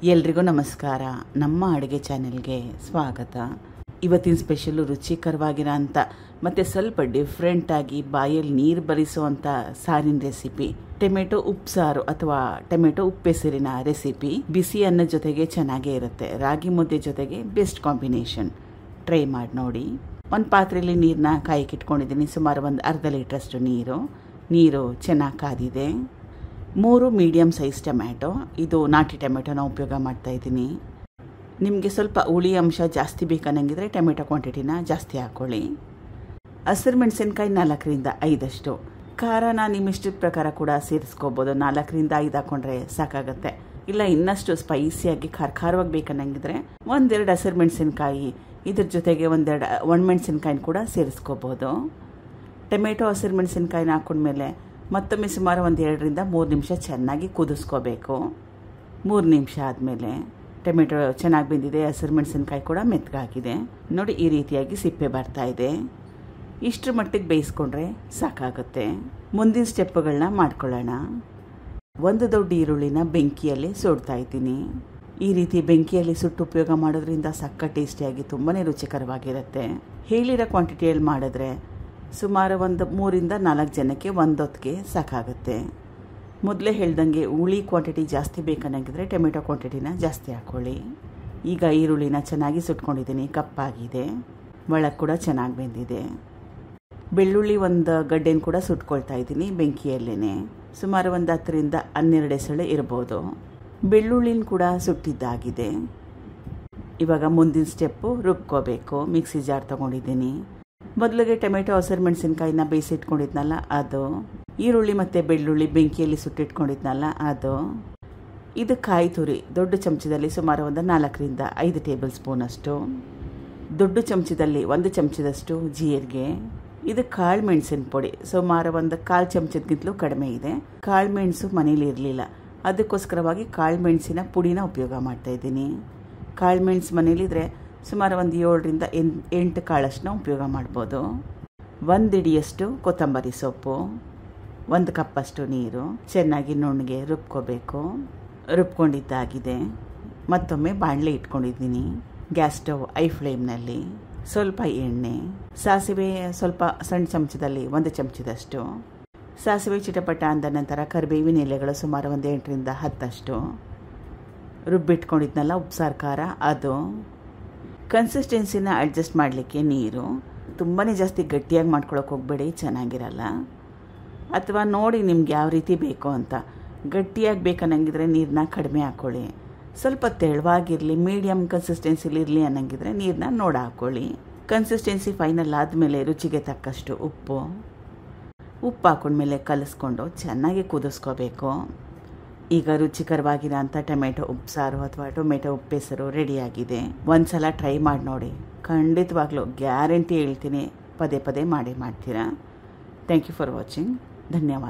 ಎಲ್ರಿಗೂ ನಮಸ್ಕಾರ. ನಮ್ಮ ಅಡುಗೆ ಚಾನೆಲ್ಗೆ ಸ್ವಾಗತ. ಇವತ್ತಿನ ಸ್ಪೆಷಲ್ಲು ರುಚಿಕರವಾಗಿರೋ ಅಂಥ ಮತ್ತು ಸ್ವಲ್ಪ ಡಿಫ್ರೆಂಟಾಗಿ ಬಾಯಲ್ಲಿ ನೀರು ಬರಿಸುವಂಥ ಸಾರಿನ ರೆಸಿಪಿ, ಟೊಮೆಟೊ ಉಪ್ಸಾರು ಅಥವಾ ಟೊಮೆಟೊ ಉಪ್ಪೆಸರಿನ ರೆಸಿಪಿ. ಬಿಸಿ ಅನ್ನದ ಜೊತೆಗೆ ಚೆನ್ನಾಗೇ ಇರುತ್ತೆ. ರಾಗಿ ಮುದ್ದೆ ಜೊತೆಗೆ ಬೆಸ್ಟ್ ಕಾಂಬಿನೇಷನ್. ಟ್ರೈ ಮಾಡಿ ನೋಡಿ. ಒಂದು ಪಾತ್ರೆಯಲ್ಲಿ ನೀರನ್ನ ಕಾಯಕ್ಕಿಟ್ಕೊಂಡಿದ್ದೀನಿ. ಸುಮಾರು ಒಂದು ಅರ್ಧ ಲೀಟ್ರಷ್ಟು ನೀರು ಚೆನ್ನಾಗಿ ಕಾದಿದೆ. 3 ಮೀಡಿಯಮ್ ಸೈಜ್ ಟೊಮ್ಯಾಟೊ, ಇದು ನಾಟಿ ಟೊಮೆಟೊನ ಉಪಯೋಗ ಮಾಡ್ತಾಯಿದ್ದೀನಿ. ನಿಮಗೆ ಸ್ವಲ್ಪ ಹುಳಿ ಅಂಶ ಜಾಸ್ತಿ ಬೇಕನ್ನಂಗಿದ್ರೆ ಟೊಮೆಟೊ ಕ್ವಾಂಟಿಟಿನ ಜಾಸ್ತಿ ಹಾಕ್ಕೊಳ್ಳಿ. ಹಸಿರು ಮೆಣಸಿನ್ಕಾಯಿ 4ರಿಂದ 5 ಖಾರನ ನಿಮ್ಮಿಷ್ಟದ ಪ್ರಕಾರ ಕೂಡ ಸೇರಿಸ್ಕೋಬೋದು. 4ರಿಂದ 5 ಹಾಕ್ಕೊಂಡ್ರೆ ಸಾಕಾಗುತ್ತೆ. ಇಲ್ಲ ಇನ್ನಷ್ಟು ಸ್ಪೈಸಿಯಾಗಿ ಖಾರವಾಗಿ ಬೇಕನ್ನಂಗಿದ್ರೆ 1-2 ಹಸಿರು ಮೆಣಸಿನ್ಕಾಯಿ, ಇದ್ರ ಜೊತೆಗೆ 1-2 ಒಣಮೆಣಸಿನ್ಕಾಯಿನ ಕೂಡ ಸೇರಿಸ್ಕೋಬೋದು. ಟೊಮೆಟೊ ಹಸಿರು ಮೆಣಸಿನ್ಕಾಯಿನ ಹಾಕೊಂಡ್ಮೇಲೆ ಮತ್ತೊಮ್ಮೆ ಸುಮಾರು 1-2ರಿಂದ 3 ನಿಮಿಷ ಚೆನ್ನಾಗಿ ಕುದಿಸ್ಕೋಬೇಕು. 3 ನಿಮಿಷ ಆದಮೇಲೆ ಟೊಮೆಟೊ ಚೆನ್ನಾಗಿ ಬೆಂದಿದೆ, ಹಸಿರು ಮೆಣಸಿನ್ಕಾಯಿ ಕೂಡ ಮೆತ್ತಗಾಗಿದೆ. ನೋಡಿ, ಈ ರೀತಿಯಾಗಿ ಸಿಪ್ಪೆ ಬರ್ತಾ ಇದೆ. ಇಷ್ಟರ ಮಟ್ಟಿಗೆ ಬೇಯಿಸ್ಕೊಂಡ್ರೆ ಸಾಕಾಗುತ್ತೆ. ಮುಂದಿನ ಸ್ಟೆಪ್ಗಳನ್ನ ಮಾಡ್ಕೊಳ್ಳೋಣ. 1 ದೊಡ್ಡ ಈರುಳ್ಳಿನ ಬೆಂಕಿಯಲ್ಲಿ ಸುಡ್ತಾ ಇದ್ದೀನಿ. ಈ ರೀತಿ ಬೆಂಕಿಯಲ್ಲಿ ಸುಟ್ಟು ಉಪಯೋಗ ಮಾಡೋದ್ರಿಂದ ಸಕ್ಕ ಟೇಸ್ಟಿಯಾಗಿ ತುಂಬಾ ರುಚಿಕರವಾಗಿರುತ್ತೆ. ಹೇಳಿರೋ ಕ್ವಾಂಟಿಟಿಯಲ್ಲಿ ಮಾಡಿದ್ರೆ ಸುಮಾರು 3ರಿಂದ 4 ಜನಕ್ಕೆ ಒಂದೊತ್ತಿಗೆ ಸಾಕಾಗುತ್ತೆ. ಮೊದಲೇ ಹೇಳ್ದಂಗೆ ಹುಳಿ ಕ್ವಾಂಟಿಟಿ ಜಾಸ್ತಿ ಬೇಕನ್ನಂಗಿದ್ರೆ ಟೊಮೆಟೊ ಕ್ವಾಂಟಿಟಿನ ಜಾಸ್ತಿ ಹಾಕ್ಕೊಳ್ಳಿ. ಈಗ ಈರುಳ್ಳಿನ ಚೆನ್ನಾಗಿ ಸುಟ್ಕೊಂಡಿದ್ದೀನಿ, ಕಪ್ಪಾಗಿದೆ, ಒಳಗೆ ಕೂಡ ಚೆನ್ನಾಗಿ ಬೆಂದಿದೆ. ಬೆಳ್ಳುಳ್ಳಿ 1 ಗಡ್ಡೆನ ಕೂಡ ಸುಟ್ಕೊಳ್ತಾ ಇದ್ದೀನಿ ಬೆಂಕಿಯಲ್ಲೇ. ಸುಮಾರು 10ರಿಂದ 12 ಎಸಳು ಇರ್ಬೋದು. ಬೆಳ್ಳುಳ್ಳಿನ ಕೂಡ ಸುಟ್ಟಿದ್ದಾಗಿದೆ. ಇವಾಗ ಮುಂದಿನ ಸ್ಟೆಪ್ಪು ರುಬ್ಕೋಬೇಕು. ಮಿಕ್ಸಿ ಜಾರ್ ತೊಗೊಂಡಿದ್ದೀನಿ. ಮೊದಲಿಗೆ ಟೊಮೆಟೊ ಹಸಿರು ಮೆಣಸಿನ್ಕಾಯಿನ ಬೇಯಿಸಿಟ್ಕೊಂಡಿದ್ನಲ್ಲ ಅದು, ಈರುಳ್ಳಿ ಮತ್ತು ಬೆಳ್ಳುಳ್ಳಿ ಬೆಂಕಿಯಲ್ಲಿ ಸುಟ್ಟಿಟ್ಕೊಂಡಿದ್ನಲ್ಲ ಅದು, ಇದು ಕಾಯಿ ತುರಿ ದೊಡ್ಡ ಚಮಚದಲ್ಲಿ ಸುಮಾರು 4ರಿಂದ 5 ಟೇಬಲ್ ಸ್ಪೂನಷ್ಟು, ದೊಡ್ಡ ಚಮಚದಲ್ಲಿ 1 ಚಮಚದಷ್ಟು ಜೀರಿಗೆ, ಇದು ಕಾಳು ಮೆಣಸಿನ ಪುಡಿ ಸುಮಾರು 1/4 ಚಮಚದಗಿಂತಲೂ ಕಡಿಮೆ ಇದೆ. ಕಾಳು ಮೆಣಸು ಮನೇಲಿ ಇರಲಿಲ್ಲ, ಅದಕ್ಕೋಸ್ಕರವಾಗಿ ಕಾಳು ಮೆಣಸಿನ ಪುಡಿನ ಉಪಯೋಗ ಮಾಡ್ತಾಯಿದ್ದೀನಿ. ಕಾಳು ಮೆಣಸು ಮನೇಲಿದ್ರೆ ಸುಮಾರು 7ರಿಂದ 8 ಕಾಳಷ್ಟನ್ನ ಉಪಯೋಗ ಮಾಡ್ಬೋದು. 1 ಹಿಡಿಯಷ್ಟು ಕೊತ್ತಂಬರಿ ಸೊಪ್ಪು, 1 ಕಪ್ಪಷ್ಟು ನೀರು, ಚೆನ್ನಾಗಿ ನುಣ್ಣಗೆ ರುಬ್ಕೋಬೇಕು. ರುಬ್ಕೊಂಡಿದ್ದಾಗಿದೆ. ಮತ್ತೊಮ್ಮೆ ಬಾಣಲೆ ಇಟ್ಕೊಂಡಿದ್ದೀನಿ. ಗ್ಯಾಸ್ ಸ್ಟವ್ ಐ ಫ್ಲೇಮ್ನಲ್ಲಿ. ಸ್ವಲ್ಪ ಎಣ್ಣೆ, ಸಾಸಿವೆ ಸ್ವಲ್ಪ ಸಣ್ಣ ಚಮಚದಲ್ಲಿ 1 ಚಮಚದಷ್ಟು, ಸಾಸಿವೆ ಚಿಟಪಟ ಅಂದ ನಂತರ ಕರಿಬೇವಿನ ಎಲೆಗಳು ಸುಮಾರು 8ರಿಂದ 10 ರುಬ್ಬಿಟ್ಕೊಂಡಿದ್ನಲ್ಲ ಉಪ್ಸಾರು ಖಾರ ಅದು, ಕನ್ಸಿಸ್ಟೆನ್ಸಿನ ಅಡ್ಜಸ್ಟ್ ಮಾಡಲಿಕ್ಕೆ ನೀರು. ತುಂಬಾ ಜಾಸ್ತಿ ಗಟ್ಟಿಯಾಗಿ ಮಾಡ್ಕೊಳಕ್ಕೆ ಹೋಗಬೇಡಿ, ಚೆನ್ನಾಗಿರಲ್ಲ. ಅಥವಾ ನೋಡಿ ನಿಮ್ಗೆ ಯಾವ ರೀತಿ ಬೇಕು ಅಂತ. ಗಟ್ಟಿಯಾಗಿ ಬೇಕನ್ನಂಗಿದ್ರೆ ನೀರನ್ನ ಕಡಿಮೆ ಹಾಕ್ಕೊಳ್ಳಿ. ಸ್ವಲ್ಪ ತೆಳುವಾಗಿರಲಿ, ಮೀಡಿಯಮ್ ಕನ್ಸಿಸ್ಟೆನ್ಸಿಲಿ ಇರಲಿ ಅನ್ನಂಗಿದ್ರೆ ನೀರನ್ನ ನೋಡಿ ಹಾಕ್ಕೊಳ್ಳಿ. ಕನ್ಸಿಸ್ಟೆನ್ಸಿ ಫೈನಲ್ ಆದಮೇಲೆ ರುಚಿಗೆ ತಕ್ಕಷ್ಟು ಉಪ್ಪು ಹಾಕೊಂಡ್ಮೇಲೆ ಕಲಿಸ್ಕೊಂಡು ಚೆನ್ನಾಗಿ ಕುದಿಸ್ಕೋಬೇಕು. ಈಗ ರುಚಿಕರವಾಗಿರೋ ಅಂಥ ಟೊಮೆಟೊ ಉಪ್ಸಾರು ಅಥವಾ ಟೊಮೆಟೊ ಉಪ್ಪೆಸರು ರೆಡಿಯಾಗಿದೆ. ಒಂದ್ಸಲ ಟ್ರೈ ಮಾಡಿ ನೋಡಿ, ಖಂಡಿತವಾಗ್ಲೂ ಗ್ಯಾರಂಟಿ ಹೇಳ್ತೀನಿ, ಪದೇ ಪದೇ ಮಾಡ್ತೀರಾ. Thank you for watching. ಧನ್ಯವಾದ.